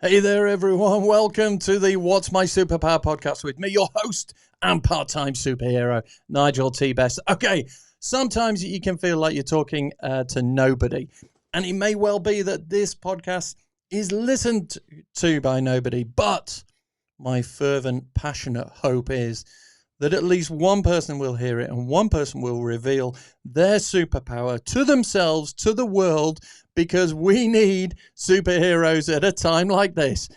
Hey there, everyone. Welcome to the What's My Superpower podcast with me, your host and part-time superhero, Nigel T. Best. Okay, sometimes you can feel like you're talking to nobody, and it may well be that this podcast is listened to by nobody, but my fervent, passionate hope is that at least one person will hear it and one person will reveal their superpower to themselves, to the world, because we need superheroes at a time like this.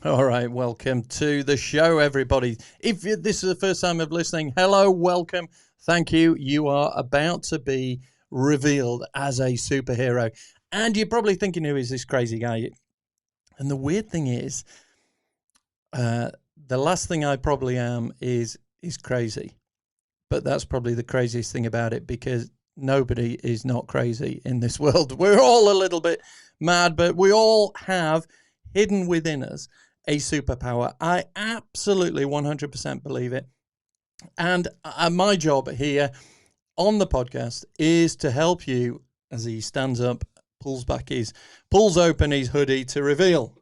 All right, welcome to the show, everybody. If this is the first time of listening, hello, welcome, thank you. You are about to be revealed as a superhero. And you're probably thinking, who is this crazy guy? And the weird thing is, the last thing I probably am is crazy. But that's probably the craziest thing about it, because nobody is not crazy in this world. We're all a little bit mad, but we all have hidden within us a superpower. I absolutely 100% believe it. And my job here on the podcast is to help you as he stands up, pulls open his hoodie to reveal.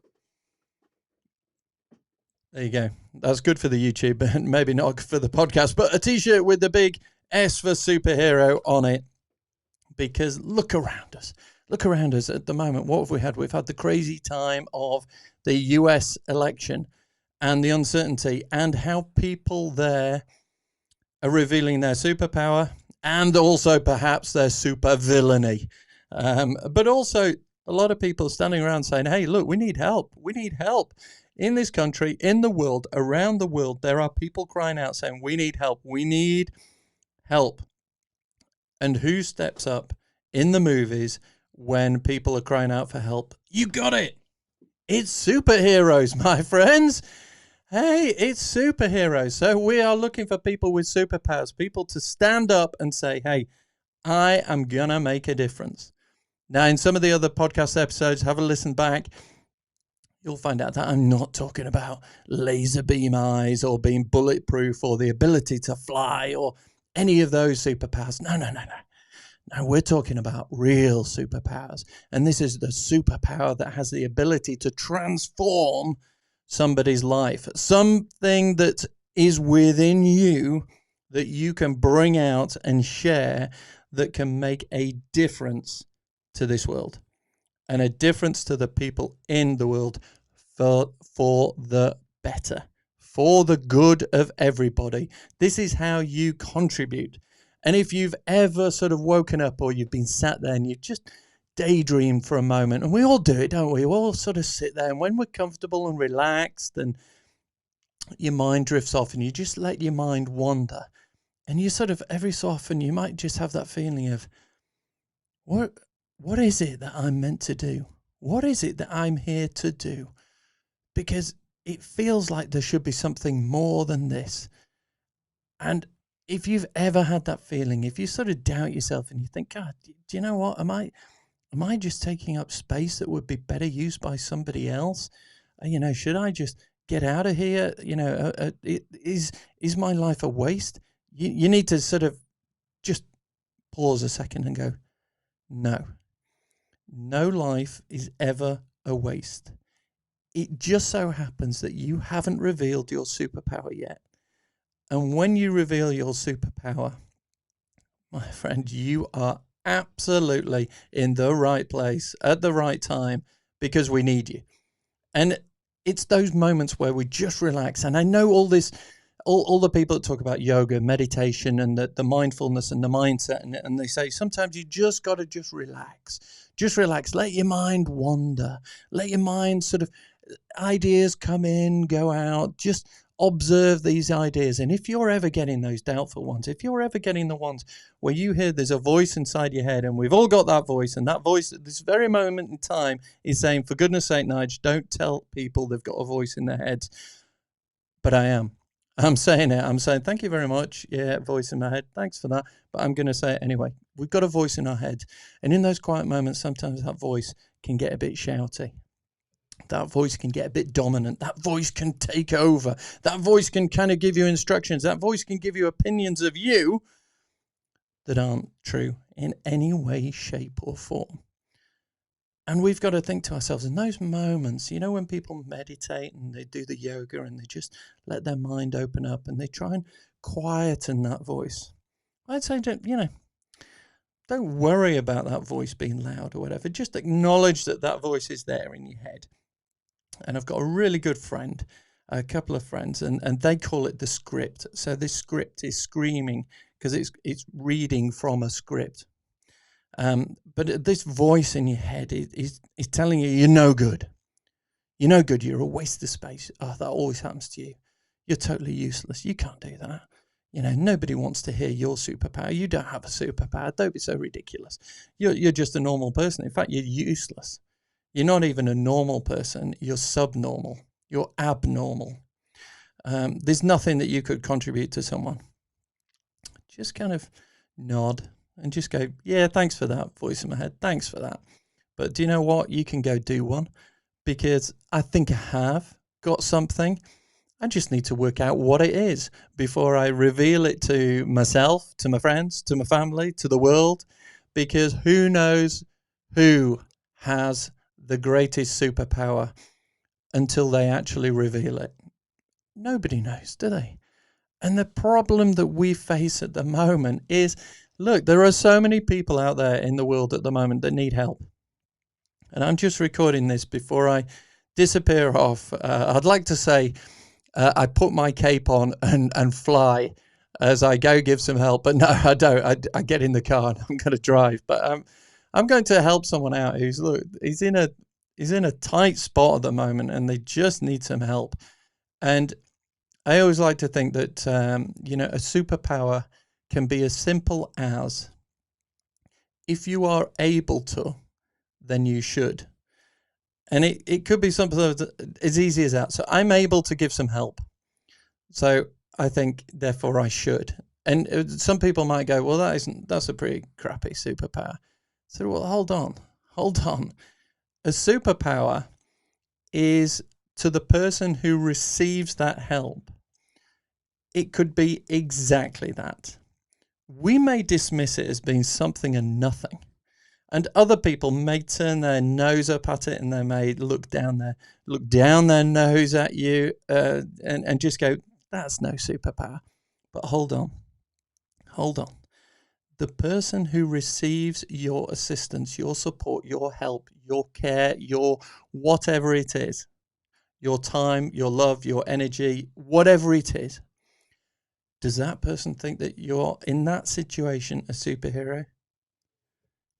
There you go. That's good for the YouTube, but maybe not for the podcast, but a t-shirt with the big S for superhero on it, because look around us. Look around us at the moment. What have we had? We've had the crazy time of the US election and the uncertainty, and how people there are revealing their superpower and also perhaps their super villainy. But also a lot of people standing around saying, hey, look, we need help. We need help. In this country, in the world, around the world, there are people crying out saying, we need help. We need help. And who steps up in the movies when people are crying out for help? You got it. It's superheroes, my friends. Hey, it's superheroes. So we are looking for people with superpowers, people to stand up and say, hey, I am going to make a difference. Now, in some of the other podcast episodes, have a listen back. You'll find out that I'm not talking about laser beam eyes or being bulletproof or the ability to fly or any of those superpowers. No. Now, we're talking about real superpowers. And this is the superpower that has the ability to transform somebody's life. Something that is within you that you can bring out and share that can make a difference to this world and a difference to the people in the world for the better, for the good of everybody. This is how you contribute. And if you've ever sort of woken up or you've been sat there and you've just daydreamed for a moment, and we all do it, don't we? We all sort of sit there, and when we're comfortable and relaxed and your mind drifts off and you just let your mind wander, and you sort of every so often you might just have that feeling of, what is it that I'm meant to do? What is it that I'm here to do? Because it feels like there should be something more than this. And if you've ever had that feeling, if you sort of doubt yourself and you think, God, do you know what? Am I just taking up space that would be better used by somebody else? Should I just get out of here? Is my life a waste? You need to sort of just pause a second and go, no life is ever a waste. It just so happens that you haven't revealed your superpower yet. And when you reveal your superpower, my friend, you are absolutely in the right place at the right time, because we need you. And it's those moments where we just relax. And I know all the people that talk about yoga, meditation, and the mindfulness and the mindset, and they say sometimes you just got to just relax. Just relax. Let your mind wander. Let your mind sort of ideas come in, go out. Just observe these ideas. And if you're ever getting those doubtful ones, if you're ever getting the ones where you hear there's a voice inside your head, and we've all got that voice, and that voice at this very moment in time is saying, for goodness sake, Nige, don't tell people they've got a voice in their heads. But I'm saying it. I'm saying, thank you very much. Yeah, voice in my head. Thanks for that. But I'm going to say it anyway. We've got a voice in our head. And in those quiet moments, sometimes that voice can get a bit shouty. That voice can get a bit dominant. That voice can take over. That voice can kind of give you instructions. That voice can give you opinions of you that aren't true in any way, shape, or form. And we've got to think to ourselves in those moments, you know, when people meditate and they do the yoga and they just let their mind open up and they try and quieten that voice. I'd say, don't worry about that voice being loud or whatever. Just acknowledge that that voice is there in your head. And I've got a really good friend, a couple of friends, and they call it the script. So this script is screaming because it's reading from a script. But this voice in your head is telling you you're no good. You're no good. You're a waste of space. Oh, that always happens to you. You're totally useless. You can't do that. You know, nobody wants to hear your superpower. You don't have a superpower. Don't be so ridiculous. You're just a normal person. In fact, you're useless. You're not even a normal person. You're subnormal. You're abnormal. There's nothing that you could contribute to someone. Just kind of nod and just go, yeah, thanks for that, voice in my head. Thanks for that. But do you know what? You can go do one, because I think I have got something. I just need to work out what it is before I reveal it to myself, to my friends, to my family, to the world, because who knows who has the greatest superpower until they actually reveal it. Nobody knows, do they? And the problem that we face at the moment is, look, there are so many people out there in the world at the moment that need help. And I'm just recording this before I disappear off. I'd like to say I put my cape on and fly as I go give some help. But no, I don't. I get in the car and I'm going to drive. But I'm going to help someone out who's, look, he's in a tight spot at the moment and they just need some help. And I always like to think that, a superpower can be as simple as, if you are able to, then you should. And it could be something as easy as that. So I'm able to give some help. So I think, therefore, I should. And some people might go, well, that's a pretty crappy superpower. So, well, hold on. A superpower is to the person who receives that help. It could be exactly that. We may dismiss it as being something and nothing. And other people may turn their nose up at it and they may look down their nose at you and just go, that's no superpower. But hold on. The person who receives your assistance, your support, your help, your care, your whatever it is, your time, your love, your energy, whatever it is, does that person think that you're, in that situation, a superhero?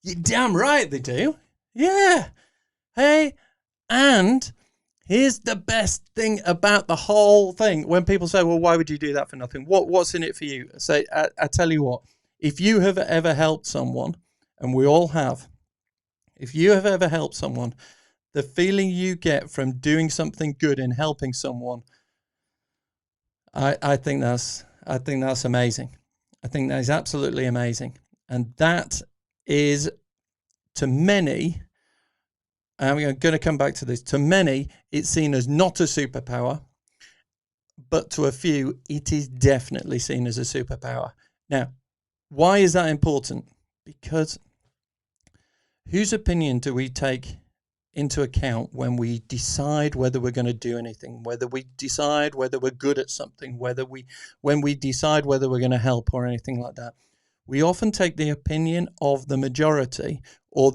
You're damn right they do. Yeah. Hey, and here's the best thing about the whole thing. When people say, well, why would you do that for nothing? What's in it for you? Say, I tell you what, if you have ever helped someone, and we all have, if you have ever helped someone, the feeling you get from doing something good and helping someone, I think that's amazing. I think that is absolutely amazing. And that is, to many, and I'm going to come back to this, to many, it's seen as not a superpower, but to a few, it is definitely seen as a superpower. Now, why is that important? Because whose opinion do we take into account when we decide whether we're going to do anything, whether we decide whether we're good at something, when we decide whether we're going to help or anything like that? We often take the opinion of the majority, or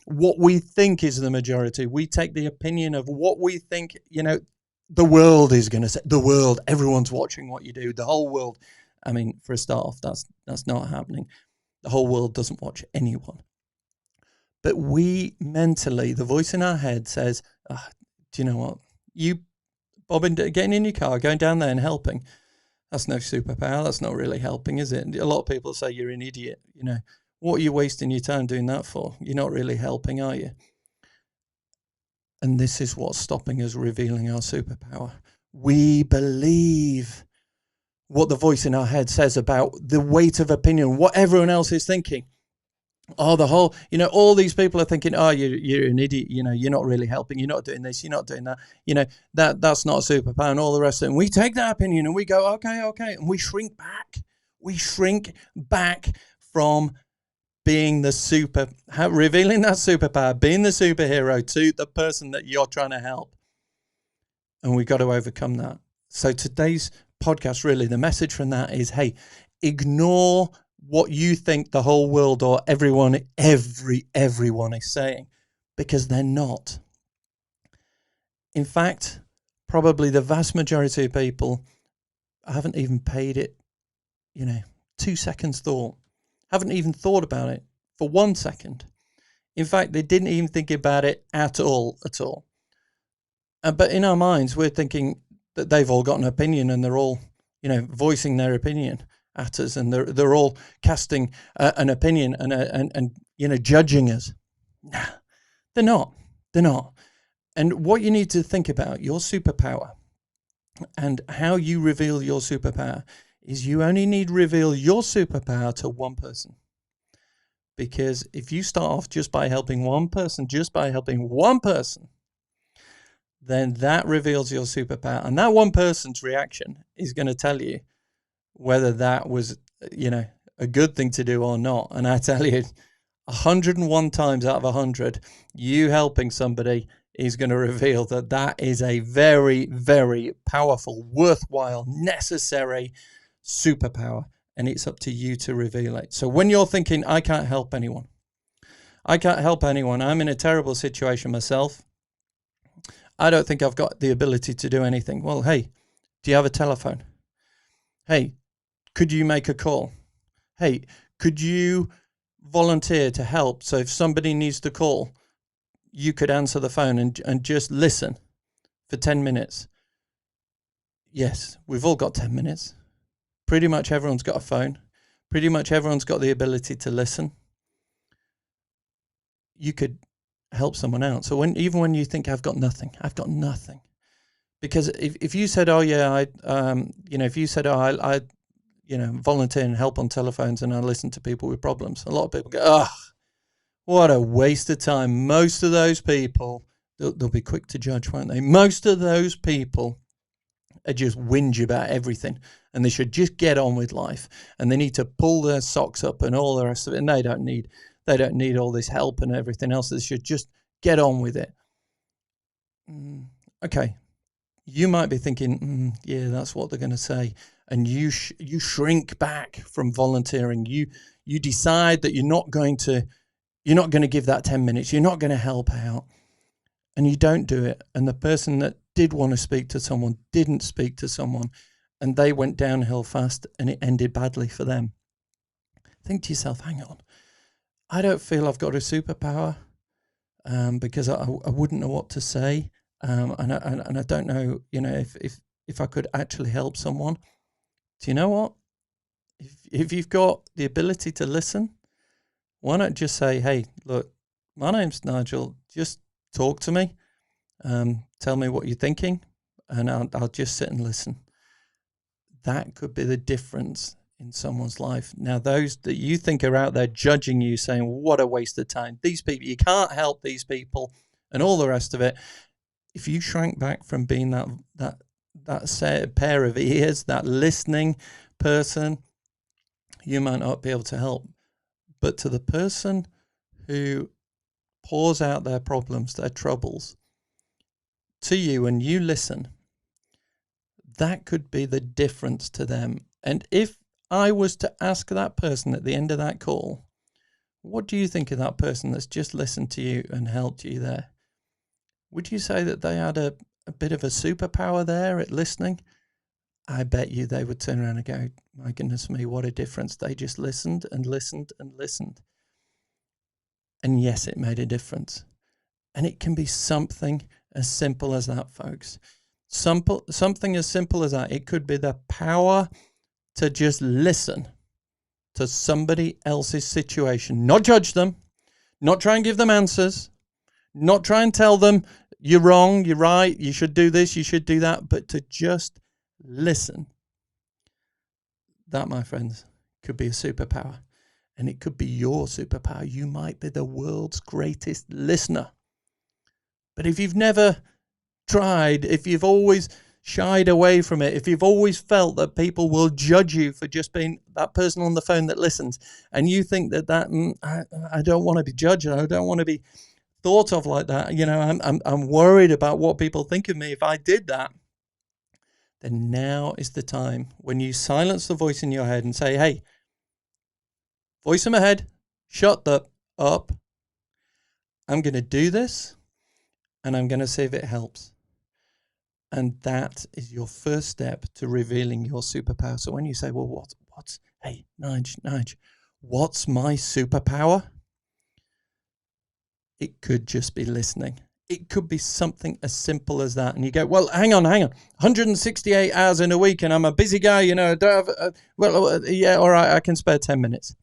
what we think is the majority. We take the opinion of what we think, the world is going to say. The world, everyone's watching what you do. The whole world. I mean, for a start off, that's not happening. The whole world doesn't watch anyone. But we mentally, the voice in our head says, do you know what? You getting in your car, going down there and helping. That's no superpower. That's not really helping, is it? A lot of people say you're an idiot. You know, what are you wasting your time doing that for? You're not really helping, are you? And this is what's stopping us revealing our superpower. We believe what the voice in our head says about the weight of opinion, what everyone else is thinking. Oh, all these people are thinking, oh, you're an idiot. You know, you're not really helping. You're not doing this. You're not doing that. You know, that's not a superpower and all the rest of it. And we take that opinion and we go, okay. And we shrink back. We shrink back from being revealing that superpower, being the superhero to the person that you're trying to help. And we've got to overcome that. So today's podcast, really, the message from that is, hey, ignore what you think the whole world or everyone is saying, because they're not. In fact, probably the vast majority of people haven't even paid it, 2 seconds thought, haven't even thought about it for 1 second. In fact, they didn't even think about it at all. But in our minds, we're thinking that they've all got an opinion and they're all, voicing their opinion at us, and they're all casting an opinion and judging us. Nah, they're not. And what you need to think about, your superpower, and how you reveal your superpower, is you only need to reveal your superpower to one person. Because if you start off just by helping one person, then that reveals your superpower. And that one person's reaction is going to tell you whether that was, a good thing to do or not. And I tell you, 101 times out of 100, you helping somebody is going to reveal that is a very, very powerful, worthwhile, necessary superpower. And it's up to you to reveal it. So when you're thinking, I can't help anyone, I'm in a terrible situation myself, I don't think I've got the ability to do anything. Well, hey, do you have a telephone? Hey, could you make a call? Hey, could you volunteer to help? So if somebody needs to call, you could answer the phone and just listen for 10 minutes. Yes, we've all got 10 minutes. Pretty much everyone's got a phone. Pretty much everyone's got the ability to listen. You could help someone out. So even when you think I've got nothing. Because if you said, oh yeah, I volunteer and help on telephones and I listen to people with problems, a lot of people go, oh, what a waste of time. Most of those people, they'll be quick to judge, won't they? Most of those people are just whinge about everything, and they should just get on with life, and they need to pull their socks up and all the rest of it, and they don't need all this help and everything else. They should just get on with it. Okay, you might be thinking, yeah, that's what they're going to say, and you shrink back from volunteering. You decide that you're not going to give that 10 minutes. You're not going to help out, and you don't do it. And the person that did want to speak to someone didn't speak to someone, and they went downhill fast, and it ended badly for them. Think to yourself, hang on, I don't feel I've got a superpower, because I wouldn't know what to say, and I don't know, if I could actually help someone. Do you know what? If you've got the ability to listen, why not just say, hey, look, my name's Nigel. Just talk to me. Tell me what you're thinking, and I'll just sit and listen. That could be the difference in someone's life. Now, those that you think are out there judging you, saying, what a waste of time. These people, you can't help these people, and all the rest of it. If you shrank back from being that set pair of ears, that listening person, you might not be able to help. But to the person who pours out their problems, their troubles to you, and you listen, that could be the difference to them. And if I was to ask that person at the end of that call, what do you think of that person that's just listened to you and helped you there? Would you say that they had a bit of a superpower there at listening? I bet you they would turn around and go, my goodness me, what a difference. They just listened and listened and listened. And yes, it made a difference. And it can be something as simple as that, folks. Something as simple as that. It could be the power to just listen to somebody else's situation, not judge them, not try and give them answers, not try and tell them you're wrong, you're right, you should do this, you should do that, but to just listen. That, my friends, could be a superpower. And it could be your superpower. You might be the world's greatest listener. But if you've never tried, if you've always shied away from it, if you've always felt that people will judge you for just being that person on the phone that listens, and you think I don't want to be judged, I don't want to be thought of like that, I'm worried about what people think of me if I did that, then now is the time when you silence the voice in your head and say, hey, voice in my head, shut up. I'm going to do this, and I'm going to see if it helps. And that is your first step to revealing your superpower. So when you say, well, hey, Nige, what's my superpower? It could just be listening. It could be something as simple as that. And you go, well, hang on. 168 hours in a week, and I'm a busy guy, I don't have, yeah, all right, I can spare 10 minutes.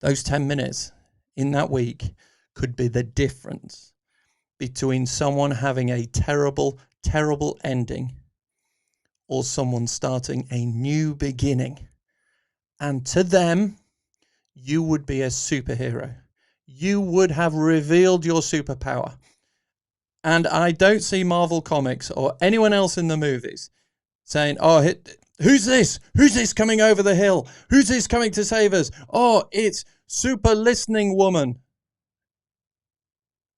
Those 10 minutes in that week could be the difference between someone having a terrible, terrible ending or someone starting a new beginning. And to them, you would be a superhero. You would have revealed your superpower. And I don't see Marvel Comics or anyone else in the movies saying, oh, who's this? Who's this coming over the hill? Who's this coming to save us? Oh, it's super listening woman.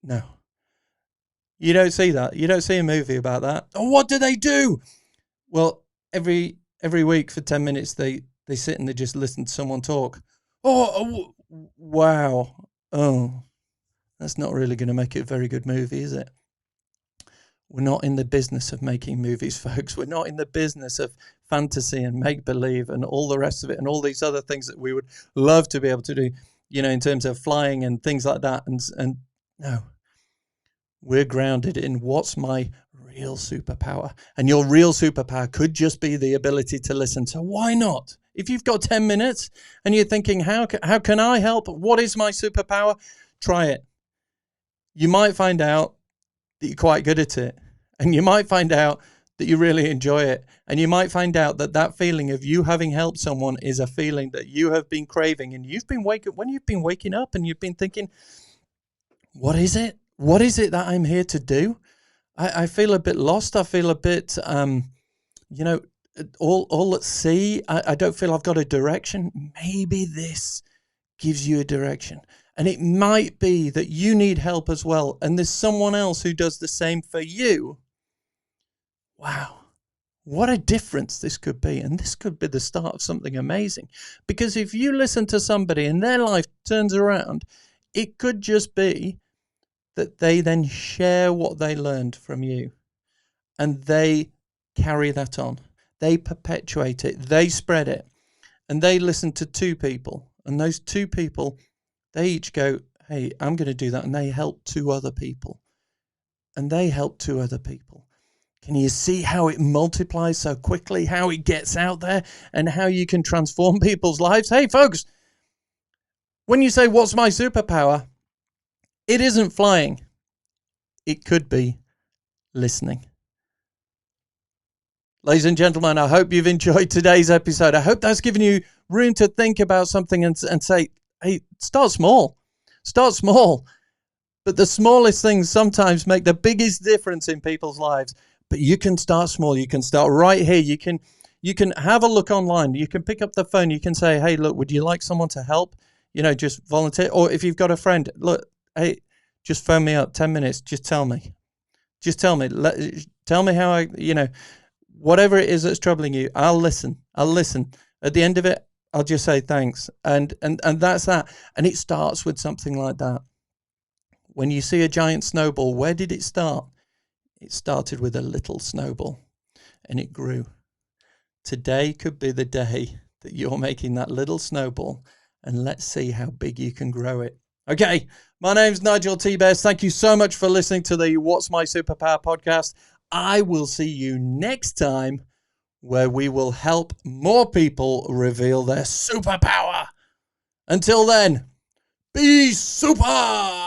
No. You don't see that. You don't see a movie about that. Oh, what do they do? Well, every week for 10 minutes, they sit and they just listen to someone talk. Oh, wow. Oh, that's not really going to make it a very good movie, is it? We're not in the business of making movies, folks. We're not in the business of fantasy and make-believe and all the rest of it and all these other things that we would love to be able to do, in terms of flying and things like that. And no, we're grounded in what's my real superpower. And your real superpower could just be the ability to listen. So why not? If you've got 10 minutes and you're thinking, how can I help? What is my superpower? Try it. You might find out that you're quite good at it. And you might find out that you really enjoy it. And you might find out that feeling of you having helped someone is a feeling that you have been craving. And when you've been waking up and you've been thinking, what is it? What is it that I'm here to do? I feel a bit lost. I feel a bit, all at sea. I don't feel I've got a direction. Maybe this gives you a direction. And it might be that you need help as well. And there's someone else who does the same for you. Wow. What a difference this could be. And this could be the start of something amazing. Because if you listen to somebody and their life turns around, it could just be that they then share what they learned from you. And they carry that on. They perpetuate it. They spread it. And they listen to two people. And those two people, they each go, hey, I'm going to do that. And they help two other people. And they help two other people. Can you see how it multiplies so quickly, how it gets out there, and how you can transform people's lives? Hey, folks, when you say, what's my superpower? It isn't flying. It could be listening. Ladies and gentlemen, I hope you've enjoyed today's episode. I hope that's given you room to think about something and say, hey, start small. Start small. But the smallest things sometimes make the biggest difference in people's lives. But you can start small. You can start right here. You can have a look online. You can pick up the phone. You can say, hey, look, would you like someone to help? Just volunteer. Or if you've got a friend, look, hey, just phone me up 10 minutes. Just tell me. Just tell me. Tell me how whatever it is that's troubling you, I'll listen. At the end of it, I'll just say thanks. And that's that. And it starts with something like that. When you see a giant snowball, where did it start? It started with a little snowball and it grew. Today could be the day that you're making that little snowball, and let's see how big you can grow it. Okay, my name's Nigel T. Best. Thank you so much for listening to the What's My Superpower podcast. I will see you next time, where we will help more people reveal their superpower. Until then, be super!